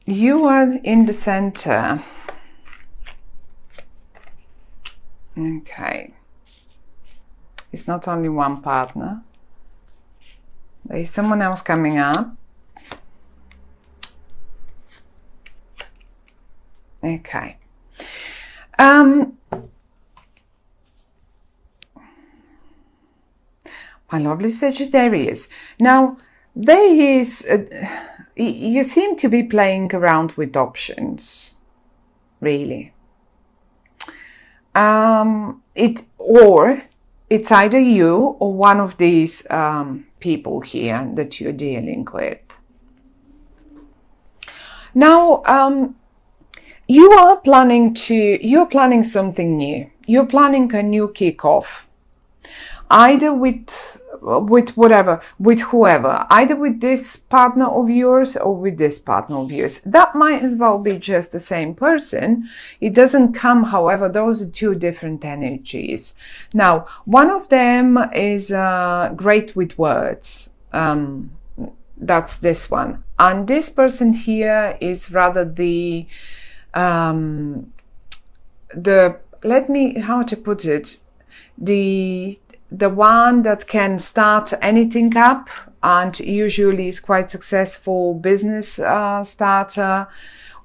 You are in the center. Okay. It's not only one partner. There is someone else coming up. Okay. My lovely Sagittarius. Now, there is, you seem to be playing around with options, really. It's either you or one of these people here that you're dealing with. Now, you're planning something new. You're planning a new kickoff, either with whoever, either with this partner of yours or with this partner of yours. That might as well be just the same person. It doesn't come, however, those are two different energies. Now, one of them is great with words. That's this one. And this person here is rather how to put it, the one that can start anything up and usually is quite successful business starter,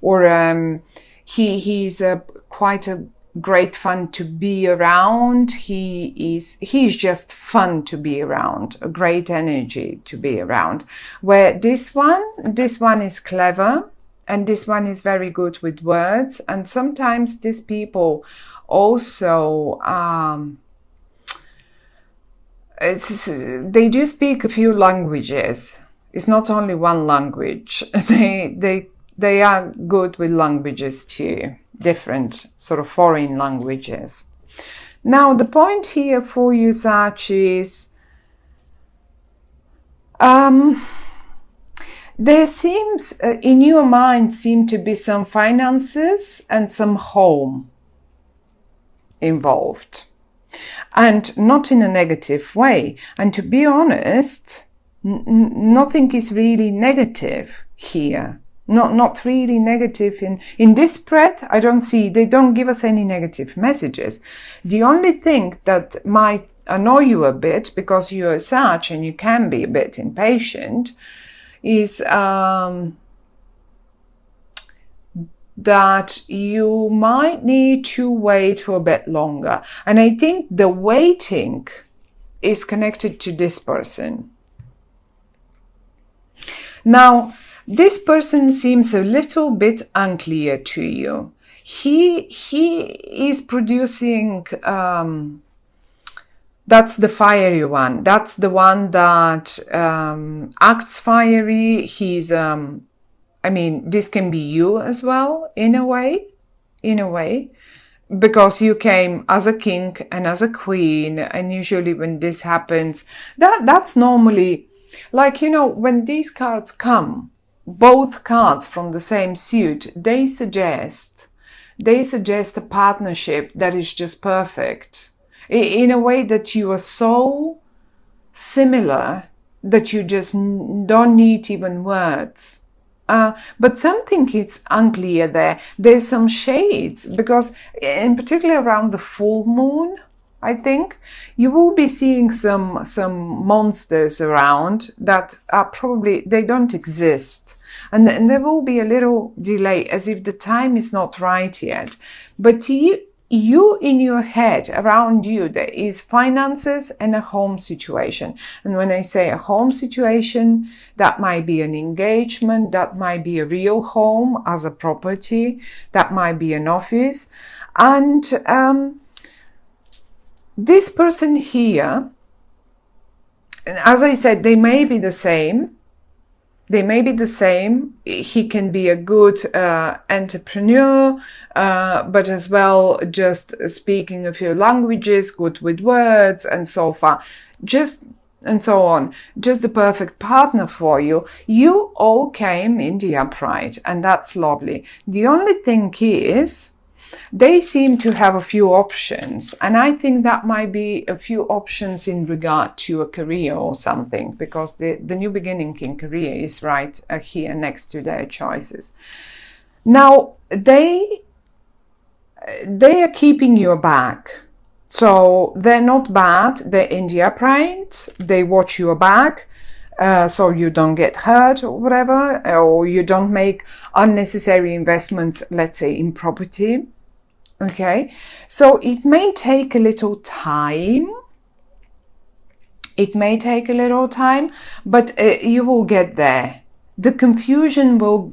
or he's quite a great fun to be around. He's just fun to be around, a great energy to be around. Where this one is clever, and this one is very good with words, and sometimes these people also they do speak a few languages. It's not only one language. They are good with languages too, different sort of foreign languages. Now, the point here for you, Sag, is there seems, in your mind, seem to be some finances and some home involved. And not in a negative way. And to be honest, nothing is really negative here. Not really negative in this spread. I don't see, they don't give us any negative messages. The only thing that might annoy you a bit, because you're a Sag and you can be a bit impatient, is that you might need to wait for a bit longer. And I think the waiting is connected to this person. Now, this person seems a little bit unclear to you. He is producing, that's the fiery one. That's the one that acts fiery. He's this can be you as well, in a way, because you came as a king and as a queen, and usually when this happens, that's normally, like, when these cards come, both cards from the same suit, they suggest a partnership that is just perfect, in a way that you are so similar that you just don't need even words. But something is unclear there. There's some shades, because in particular around the full moon, I think, you will be seeing some monsters around that are probably, they don't exist. And there will be a little delay, as if the time is not right yet. But you in your head, around you, there is finances and a home situation. And when I say a home situation, that might be an engagement, that might be a real home as a property, that might be an office. And this person here, as I said, they may be the same. He can be a good entrepreneur, but as well just speaking a few languages, good with words and so far, and so on. Just the perfect partner for you. You all came in the upright, and that's lovely. The only thing is they seem to have a few options, and I think that might be a few options in regard to a career or something, because the new beginning in career is right here next to their choices. Now they are keeping your back, so they're not bad, they're in the upright, they watch your back, so you don't get hurt or whatever, or you don't make unnecessary investments, let's say in property. Okay, so it may take a little time. It may take a little time, but you will get there. The confusion will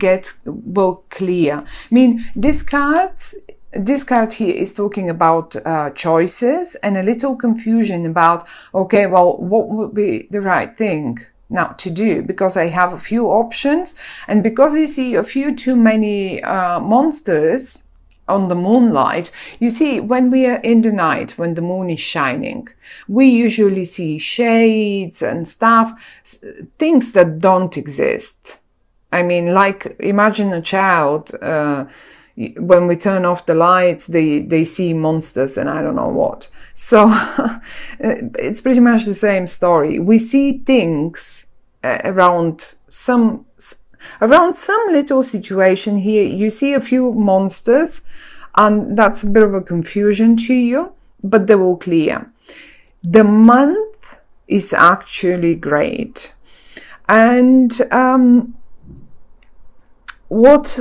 clear. I mean, this card here is talking about choices and a little confusion about, okay, well, what would be the right thing now to do, because I have a few options, and because you see a few too many monsters on the moonlight. You see, when we are in the night, when the moon is shining, we usually see shades and stuff, things that don't exist. I mean, like, imagine a child, when we turn off the lights, they see monsters and I don't know what. So it's pretty much the same story. We see things around some little situation here. You see a few monsters, and that's a bit of a confusion to you, but they will clear. The month is actually great, and what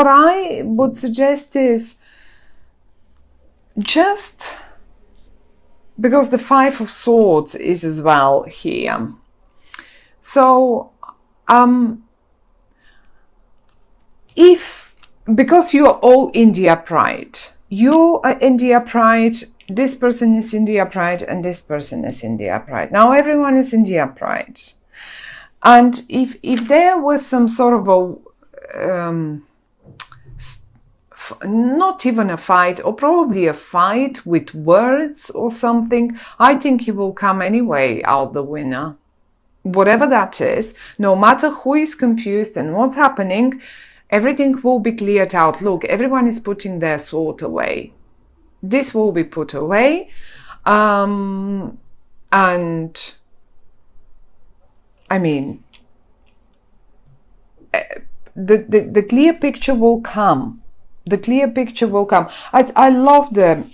I would suggest is, just because the Five of Swords is as well here, so because you are all in the upright, you are in the upright, this person is in the upright, and this person is in the upright. Now everyone is in the upright, and if there was some sort of a not even a fight, or probably a fight with words or something, I think you will come anyway out the winner. Whatever that is, no matter who is confused and what's happening, everything will be cleared out. Look, everyone is putting their sword away. This will be put away, and I mean, the clear picture will come. The clear picture will come. I love the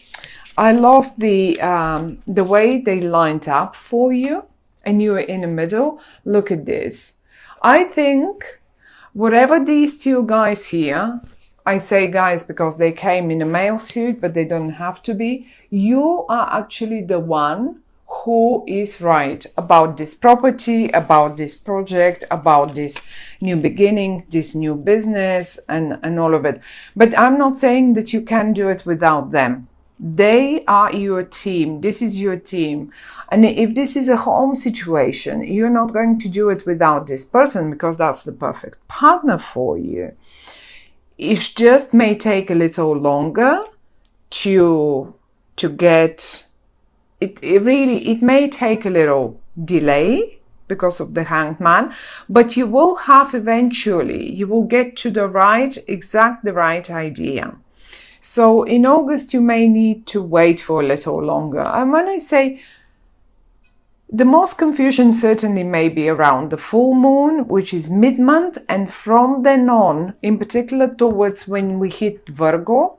way they lined up for you, and you are in the middle. Look at this. I think whatever these two guys here, I say guys because they came in a male suit, but they don't have to be. You are actually the one who is right about this property, about this project, about this new beginning, this new business, and all of it. But I'm not saying that you can do it without them. They are your team. This is your team. And if this is a home situation, you're not going to do it without this person, because that's the perfect partner for you. It just may take a little longer to get it. It may take a little delay because of the Hanged Man, but you will have eventually, you will get to the right idea. So in August, you may need to wait for a little longer. And when I say the most confusion certainly may be around the full moon, which is mid-month, and from then on, in particular towards when we hit Virgo,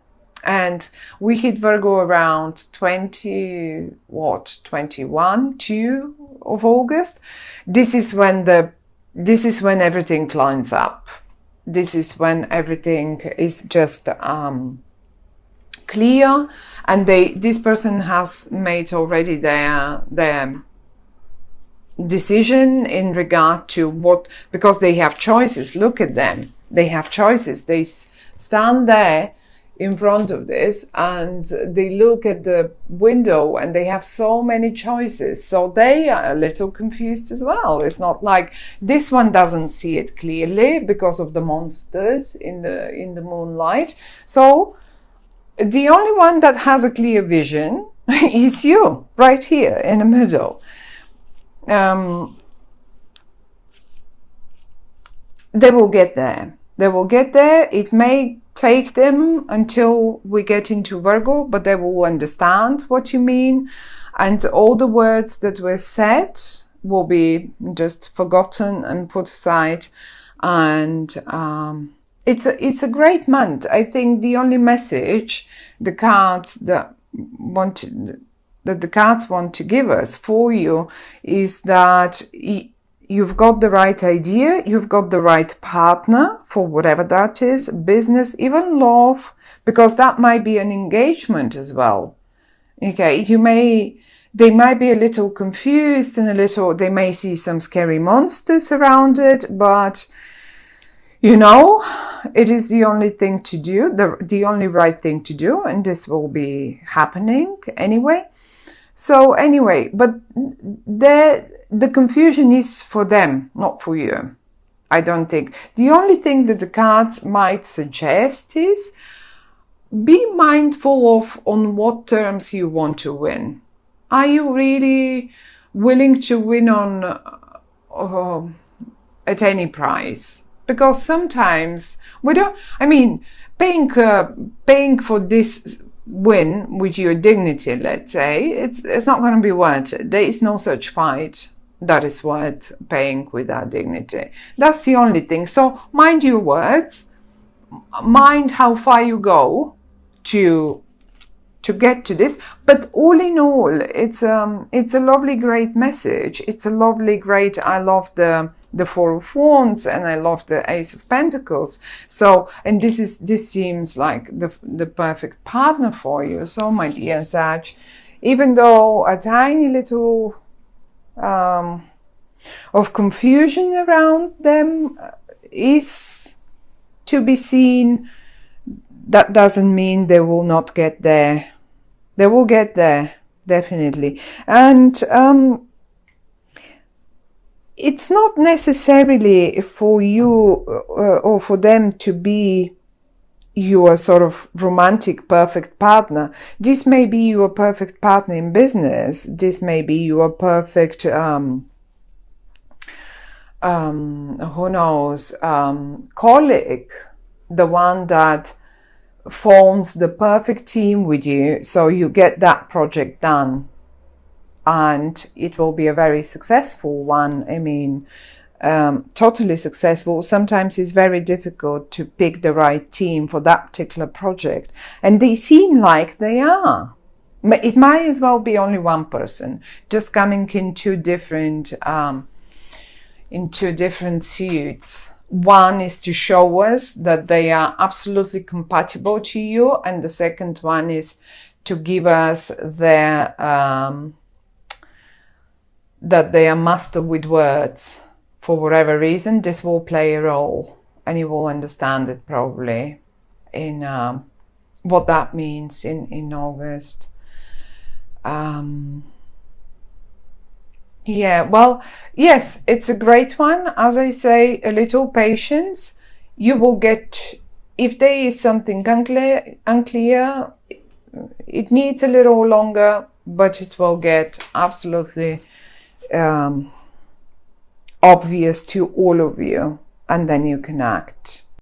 and we hit Virgo around 21, 2 of August. This is when everything climbs up. This is when everything is just clear, and this person has made already their decision in regard to what, because they have choices. Look at them, they have choices. They stand there in front of this and they look at the window and they have so many choices, so they are a little confused as well. It's not like this one doesn't see it clearly because of the monsters in the moonlight. So the only one that has a clear vision is you, right here in the middle. They will get there. They will get there. It may take them until we get into Virgo, but they will understand what you mean. And all the words that were said will be just forgotten and put aside. And it's a great month. I think the only message the cards that the cards want to give us for you is that you've got the right idea, you've got the right partner for whatever that is, business, even love, because that might be an engagement as well. Okay, they might be a little confused and they may see some scary monsters around it, but you know, it is the only thing to do, the only right thing to do, and this will be happening anyway. So anyway, but the confusion is for them, not for you. I don't think. The only thing that the cards might suggest is be mindful of on what terms you want to win. Are you really willing to win on at any price? Because sometimes we don't. I mean, paying for this win with your dignity, let's say, it's not going to be worth it. There is no such fight that is worth paying with our dignity. That's the only thing. So mind your words, mind how far you go to get to this. But all in all, it's a lovely, great message. It's a lovely, great. I love the Four of Wands and I love the Ace of Pentacles. So, and this seems like the perfect partner for you. So, my dear Sag, even though a tiny little of confusion around them is to be seen, that doesn't mean they will not get there. They will get there, definitely. And it's not necessarily for you or for them to be your sort of romantic perfect partner. This may be your perfect partner in business. This may be your perfect, who knows, colleague, the one that forms the perfect team with you, so you get that project done. And it will be a very successful one. I mean, totally successful. Sometimes it's very difficult to pick the right team for that particular project. And they seem like they are. It might as well be only one person, just coming in two different suits. One is to show us that they are absolutely compatible to you. And the second one is to give us their... that they are master with words. For whatever reason, this will play a role, and you will understand it probably in what that means in August. Yeah, well, yes, it's a great one. As I say, a little patience. You will get, if there is something unclear, it needs a little longer, but it will get absolutely obvious to all of you, and then you can act.